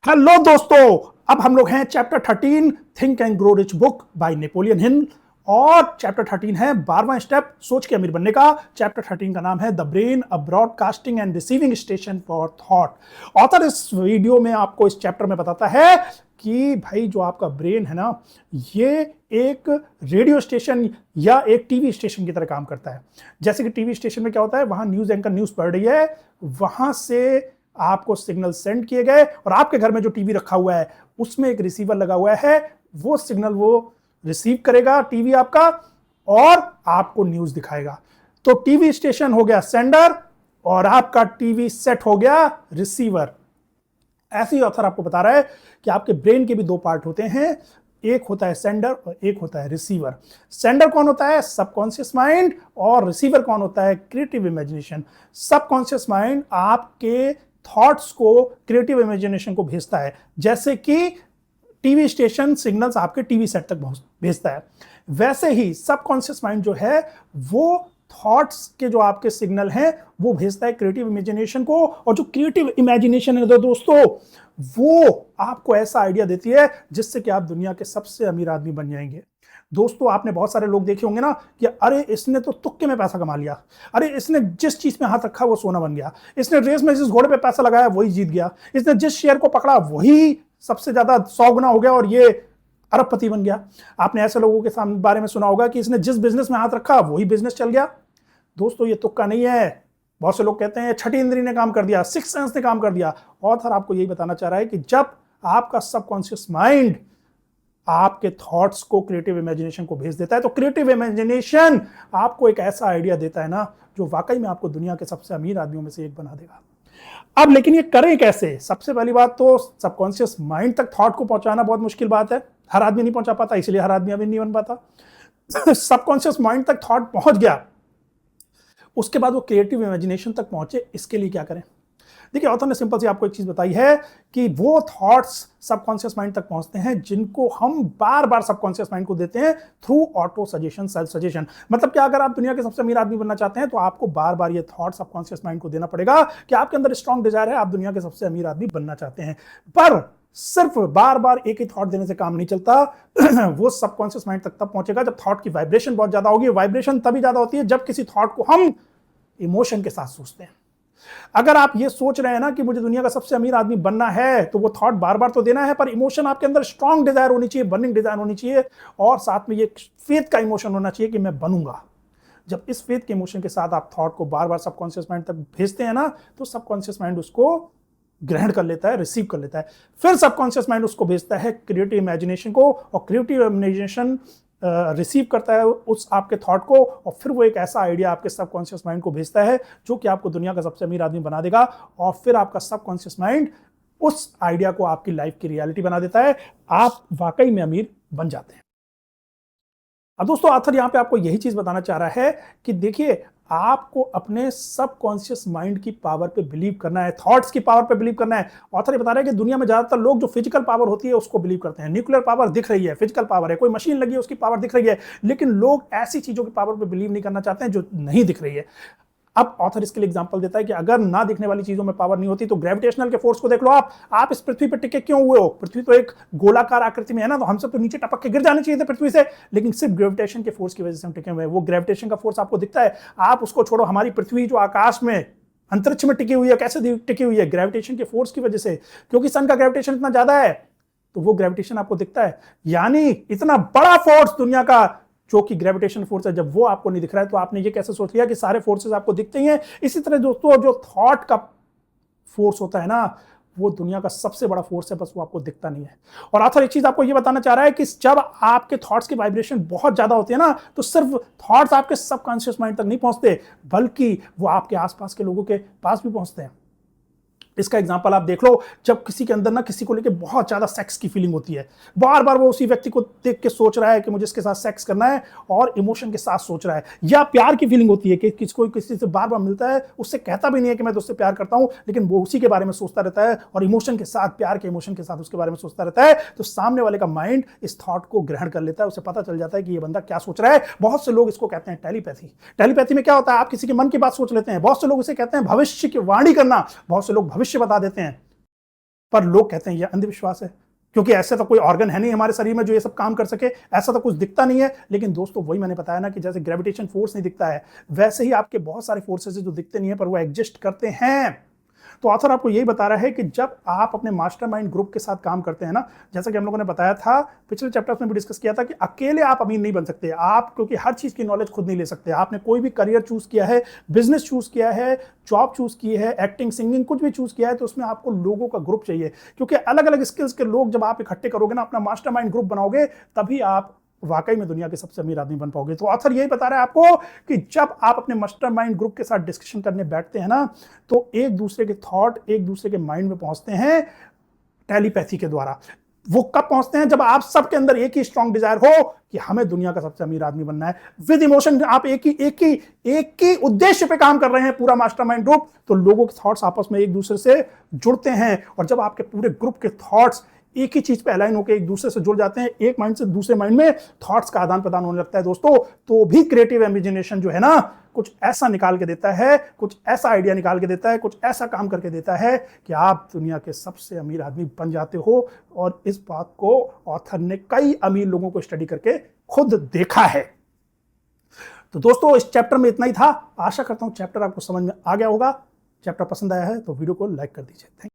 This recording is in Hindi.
हेलो दोस्तों, अब हम लोग हैं chapter 13 think and grow rich book by Napoleon Hill. और चैप्टर 13 है 12वां स्टेप सोच के अमीर बनने का। चैप्टर 13 का नाम है the brain a broadcasting and receiving station for thought. Author इस वीडियो में आपको इस चैप्टर में बताता है कि भाई जो आपका ब्रेन है ना, ये एक रेडियो स्टेशन या एक टीवी स्टेशन की तरह काम करता है। जैसे कि टीवी स्टेशन में क्या होता है, वहां न्यूज एंकर न्यूज पढ़ रही है, वहां से आपको सिग्नल सेंड किए गए और आपके घर में जो टीवी रखा हुआ है उसमें एक रिसीवर लगा हुआ है, वो सिग्नल वो रिसीव करेगा टीवी आपका और आपको न्यूज दिखाएगा। तो टीवी स्टेशन हो गया सेंडर और आपका टीवी सेट हो गया रिसीवर। ऐसे ही ऑथर आपको बता रहा है कि आपके ब्रेन के भी दो पार्ट होते हैं, एक होता है सेंडर और एक होता है रिसीवर। सेंडर कौन होता है? Subconscious mind. और रिसीवर कौन होता है? Creative imagination. सबकॉन्शियस माइंड आपके थॉट्स को क्रिएटिव इमेजिनेशन को भेजता है, जैसे कि टीवी स्टेशन सिग्नल्स आपके टीवी सेट तक भेजता है, वैसे ही सबकॉन्शियस माइंड जो है वो थॉट्स के जो आपके सिग्नल हैं वो भेजता है क्रिएटिव इमेजिनेशन को। और जो क्रिएटिव इमेजिनेशन है दोस्तों, वो आपको ऐसा आइडिया देती है जिससे कि आप दुनिया के सबसे अमीर आदमी बन जाएंगे। दोस्तों, आपने बहुत सारे लोग देखे होंगे ना कि अरे इसने तो तुक्के में पैसा कमा लिया, अरे इसने जिस चीज में हाथ रखा वो सोना बन गया, इसने रेस में जिस घोड़े पे पैसा लगाया वही जीत गया, इसने जिस शेयर को पकड़ा वही सबसे ज्यादा 100 गुना हो गया और ये अरबपति बन गया। आपने ऐसे लोगों के बारे में सुना होगा कि इसने जिस बिजनेस में हाथ रखा वही बिजनेस चल गया। दोस्तों, ये तुक्का नहीं है। बहुत से लोग कहते हैं छठी इंद्री ने काम कर दिया, सिक्स सेंस ने काम कर दिया। ऑथर आपको यही बताना चाह रहा है कि जब आपका सबकॉन्शियस माइंड आपके थॉट्स को क्रिएटिव इमेजिनेशन को भेज देता है, तो क्रिएटिव इमेजिनेशन आपको एक ऐसा आइडिया देता है ना जो वाकई में आपको दुनिया के सबसे अमीर आदमियों में से एक बना देगा। अब लेकिन ये करें कैसे? सबसे पहली बात तो सबकॉन्शियस माइंड तक थॉट को पहुंचाना बहुत मुश्किल बात है, हर आदमी नहीं पहुंचा पाता, इसलिए हर आदमी अभी नहीं बन पाता। सबकॉन्शियस माइंड तक थॉट पहुंच गया, उसके बाद वो क्रिएटिव इमेजिनेशन तक पहुंचे, इसके लिए क्या करें? देखिए, ऑथर ने सिंपल सी आपको एक चीज बताई है कि वो थॉट्स सबकॉन्शियस माइंड तक पहुंचते हैं जिनको हम बार बार सबकॉन्शियस माइंड को देते हैं through auto suggestion, self suggestion. मतलब कि अगर आप दुनिया के सबसे अमीर आदमी बनना चाहते हैं तो आपको बार बार ये थॉट सबकॉन्शियस माइंड को देना पड़ेगा कि आपके अंदर स्ट्रॉन्ग डिजायर है, आप दुनिया के सबसे अमीर आदमी बनना चाहते हैं। पर सिर्फ बार बार एक ही थॉट देने से काम नहीं चलता। वो सबकॉन्शियस माइंड तक तब पहुंचेगा जब थॉट की वाइब्रेशन बहुत ज्यादा होगी। वाइब्रेशन तभी ज्यादा होती है जब किसी थॉट को हम इमोशन के साथ सोचते हैं। अगर आप ये सोच रहे हैं ना कि मुझे दुनिया का सबसे अमीर आदमी बनना है, तो वो थॉट बार बार तो देना है, पर इमोशन आपके अंदर स्ट्रॉन्ग डिजायर होनी चाहिए, बर्निंग डिजायर होनी चाहिए, और साथ में ये फेथ का इमोशन होना चाहिए कि मैं बनूंगा। जब इस फेथ के इमोशन के साथ आप थॉट को बार बार सबकॉन्शियस माइंड तक भेजते हैं ना, तो सबकॉन्शियस माइंड उसको ग्रहण कर लेता है, रिसीव कर लेता है। फिर सबकॉन्शियस माइंड उसको भेजता है क्रिएटिव इमेजिनेशन को, और क्रिएटिव इमेजिनेशन रिसीव करता है उस आपके थॉट को, और फिर वो एक ऐसा आइडिया आपके सबकॉन्शियस माइंड को भेजता है जो कि आपको दुनिया का सबसे अमीर आदमी बना देगा। और फिर आपका सबकॉन्शियस माइंड उस आइडिया को आपकी लाइफ की रियलिटी बना देता है, आप वाकई में अमीर बन जाते हैं। अब दोस्तों, ऑथर यहां पे आपको यही चीज बताना चाह रहा है कि देखिए, आपको अपने सबकॉन्शियस माइंड की पावर पे बिलीव करना है, थॉट्स की पावर पे बिलीव करना है। ऑथर ये बता रहा है कि दुनिया में ज्यादातर लोग जो फिजिकल पावर होती है उसको बिलीव करते हैं। न्यूक्लियर पावर दिख रही है, फिजिकल पावर है, कोई मशीन लगी है उसकी पावर दिख रही है, लेकिन लोग ऐसी चीजों की पावर पे बिलीव नहीं करना चाहते हैं जो नहीं दिख रही है। अब ऑथर इसके लिए एग्जांपल देता है कि अगर ना दिखने वाली चीजों में पावर नहीं होती तो ग्रेविटेशनल के फोर्स को देख लो। आप इस पृथ्वी पर टिके क्यों हुए हो? पृथ्वी तो एक गोलाकार आकृति में है ना, तो हम सब तो नीचे टपक के गिर जाने चाहिए थे पृथ्वी से, लेकिन सिर्फ ग्रेविटेशन के फोर्स की वजह से हम टिके हुए हैं। वो ग्रेविटेशन का फोर्स आपको दिखता है? आप उसको छोड़ो, हमारी पृथ्वी जो आकाश में अंतरिक्ष में टिकी हुई है, कैसे टिकी हुई है? ग्रेविटेशन के फोर्स की वजह से, क्योंकि सन का ग्रेविटेशन इतना ज्यादा है तो वो ग्रेविटेशन आपको दिखता है। यानी इतना बड़ा फोर्स दुनिया का जो कि ग्रेविटेशन फोर्स है, जब वो आपको नहीं दिख रहा है तो आपने ये कैसे सोच लिया कि सारे फोर्सेस आपको दिखते ही हैं? इसी तरह दोस्तों, जो थॉट का फोर्स होता है ना, वो दुनिया का सबसे बड़ा फोर्स है, बस वो आपको दिखता नहीं है। और आखिर एक चीज आपको ये बताना चाह रहा है कि जब आपके थॉट्स की वाइब्रेशन बहुत ज्यादा होती है ना, तो सिर्फ थॉट्स आपके सबकॉन्शियस माइंड तक नहीं पहुंचते, बल्कि वो आपके आसपास के लोगों के पास भी पहुंचते हैं। इसका एग्जांपल आप देख लो, जब किसी के अंदर ना किसी को लेके बहुत ज्यादा सेक्स की फीलिंग होती है, बार बार वो उसी व्यक्ति को देख के सोच रहा है कि मुझे इसके साथ सेक्स करना है, और इमोशन के साथ सोच रहा है। या प्यार की फीलिंग होती है कि किसको किसी से बार बार मिलता है, उससे कहता भी नहीं है कि मैं तुझसे प्यार करता हूं, लेकिन वो उसी के बारे में सोचता रहता है और इमोशन के साथ, प्यार के इमोशन के साथ उसके बारे में सोचता रहता है। तो सामने वाले का माइंड इस थॉट को ग्रहण कर लेता है, उसे पता चल जाता है कि ये बंदा क्या सोच रहा है। बहुत से लोग इसको कहते हैं टेलीपैथी। टेलीपैथी में क्या होता है, आप किसी के मन की बात सोच लेते हैं। बहुत से लोग इसे कहते हैं भविष्य की वाणी करना, बहुत से लोग भविष्य बता देते हैं। पर लोग कहते हैं यह अंधविश्वास है, क्योंकि ऐसे तो कोई ऑर्गन है नहीं हमारे शरीर में जो ये सब काम कर सके, ऐसा तो कुछ दिखता नहीं है। लेकिन दोस्तों वही मैंने बताया ना कि जैसे ग्रेविटेशन फोर्स नहीं दिखता है, वैसे ही आपके बहुत सारे फोर्सेस जो दिखते नहीं है पर वो एग्जिस्ट करते हैं। तो ऑथर आपको यही बता रहा है कि जब आप अपने मास्टरमाइंड ग्रुप के साथ काम करते हैं ना, जैसा कि हम लोगों ने बताया था पिछले चैप्टर्स में भी डिस्कस किया था कि अकेले आप अमीर नहीं बन सकते आप, क्योंकि हर चीज की नॉलेज खुद नहीं ले सकते। आपने कोई भी करियर चूज किया है, बिजनेस चूज किया है, जॉब चूज की है, एक्टिंग, सिंगिंग, कुछ भी चूज किया है, तो उसमें आपको लोगों का ग्रुप चाहिए, क्योंकि अलग अलग स्किल्स के लोग जब आप इकट्ठे करोगे ना, अपना मास्टरमाइंड ग्रुप बनाओगे, तभी आप वाकई में दुनिया के सबसे अमीर आदमी बन पाओगे। तो ऑथर यही बता रहा है आपको कि जब आप अपने मास्टरमाइंड ग्रुप के साथ डिस्कशन करने बैठते हैं ना, तो एक दूसरे के थॉट एक दूसरे के माइंड में पहुंचते हैं टेलीपैथी के द्वारा। वो कब पहुंचते हैं? जब आप सबके अंदर एक ही स्ट्रॉन्ग डिजायर हो कि हमें दुनिया का सबसे अमीर आदमी बनना है। विद इमोशन आप एक ही उद्देश्य पे काम कर रहे हैं, पूरा मास्टरमाइंड ग्रुप, तो लोगों के थॉट्स आपस में एक दूसरे से जुड़ते हैं। और जब आपके पूरे ग्रुप के थॉट्स एक ही चीज पे अलाइन होकर एक दूसरे से जुड़ जाते हैं, एक माइंड से दूसरे माइंड में थॉट्स का आदान प्रदान होने लगता है दोस्तों, तो भी क्रिएटिव इमेजिनेशन जो है ना, कुछ ऐसा निकाल के देता है, कुछ ऐसा आइडिया निकाल के देता है, कुछ ऐसा काम करके देता है कि आप दुनिया के सबसे अमीर आदमी बन जाते हो। और इस बात को ऑथर ने कई अमीर लोगों को स्टडी करके खुद देखा है। तो दोस्तों इस चैप्टर में इतना ही था। आशा करता हूं चैप्टर आपको समझ में आ गया होगा। चैप्टर पसंद आया है तो वीडियो को लाइक कर दीजिए। Thank you.